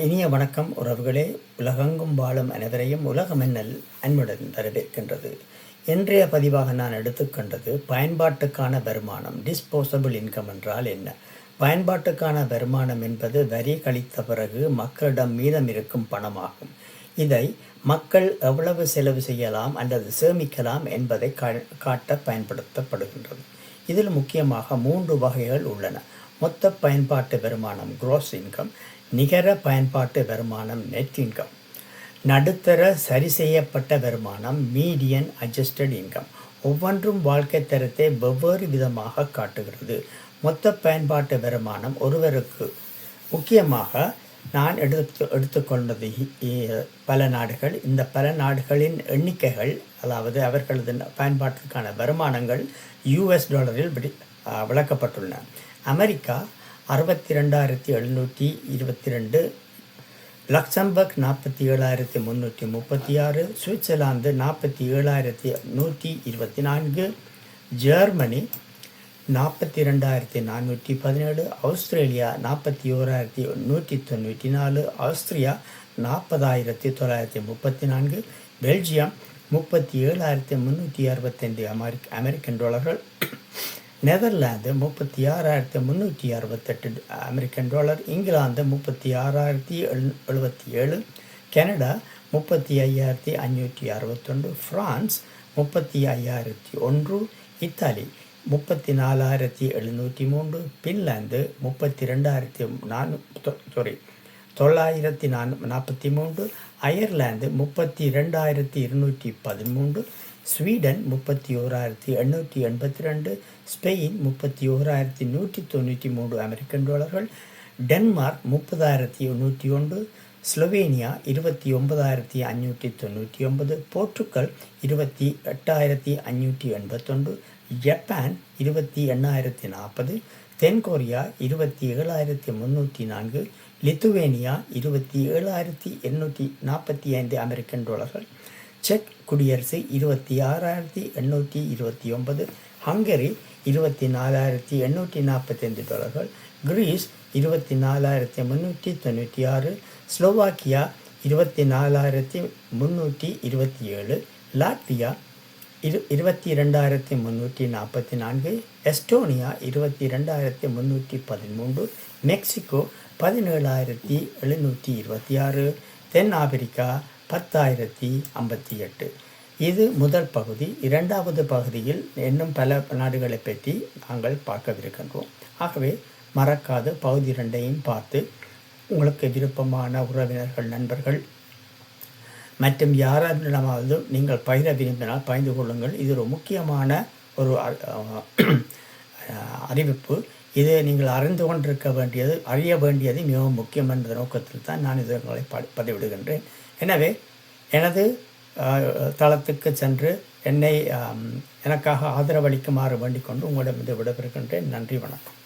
இனிய வணக்கம் உறவுகளே. உலகெங்கும் வாழும் அனைவரையும் உலகமென்னல் அன்புடன் வரவேற்கின்றது. இன்றைய பதிவாக நான் எடுத்துக்கொண்டது பயன்பாட்டுக்கான வருமானம், டிஸ்போசபிள் இன்கம் என்றால் என்ன? பயன்பாட்டுக்கான வருமானம் என்பது வரி கழித்த பிறகு மக்களிடம் மீதம் இருக்கும் பணமாகும். இதை மக்கள் எவ்வளவு செலவு செய்யலாம் அல்லது சேமிக்கலாம் என்பதை காட்ட பயன்படுத்தப்படுகின்றது. இதில் முக்கியமாக 3 வகைகள் உள்ளன. மொத்த பயன்பாட்டு வருமானம் gross income, நிகர பயன்பாட்டு வருமானம் நெட் இன்கம், நடுத்தர சரி செய்யப்பட்ட வருமானம் மீடியன் அட்ஜஸ்டட் இன்கம். ஒவ்வொன்றும் வாழ்க்கை தரத்தை வெவ்வேறு விதமாக காட்டுகிறது. மொத்த பயன்பாட்டு வருமானம் ஒருவருக்கு முக்கியமாக நான் எடுத்துக்கொண்டது பல நாடுகள். இந்த பல நாடுகளின் எண்ணிக்கைகள், அதாவது அவர்களது பயன்பாட்டிற்கான வருமானங்கள் US டாலரில் விளக்கப்பட்டுள்ளன. America 62,722, Luxembourg 47,336, Switzerland 47,124, Germany 42,417, Australia 41,194, Austria 40,934, Belgium 37,365 American டாலர்கள், Netherlands 36,368 American dollar, England 36,077, Canada 35,561, France 35,001, Italy 34,703, Finland 943, Ireland 32,213, Sweden 31,882, Spain 31,193 American டாலர்கள், டென்மார்க் 30,101, ஸ்லோவேனியா 29,599, போர்ச்சுகல் 28,581, ஜப்பான் 28,040, தென்கொரியா 27,304, லித்துவேனியா 27,245 அமெரிக்கன் டாலர்கள், செக் குடியரசு 26,829, ஹங்கரி 24,845 டாலர்கள், Greece 24,396, Slovakia 24,327, Latvia 22,344, Estonia 22,313, Mexico 17,726, தென்னாப்பிரிக்கா 10,058. இது முதல் பகுதி. இரண்டாவது பகுதியில் இன்னும் பல நாடுகளை பற்றி நாங்கள் பார்க்கவிருக்கின்றோம். ஆகவே மறக்காது பகுதி 2ஐயும் பார்த்து உங்களுக்கு விருப்பமான உறவினர்கள், நண்பர்கள் மற்றும் யாரிடமாவது நீங்கள் பகிர விரும்பினால் பகிர்ந்து கொள்ளுங்கள். இது ஒரு முக்கியமான ஒரு அறிவிப்பு. இதை நீங்கள் அறிய வேண்டியது மிகவும் முக்கியம் என்ற நோக்கத்தில் தான் நான் இதுகளை பதிவிடுகின்றேன். எனவே எனது தளத்துக்கு சென்று எனக்காக ஆதரவளிக்குமாறு வேண்டிக் கொண்டு உங்களிடம் விடைபெறுகின்றேன். நன்றி, வணக்கம்.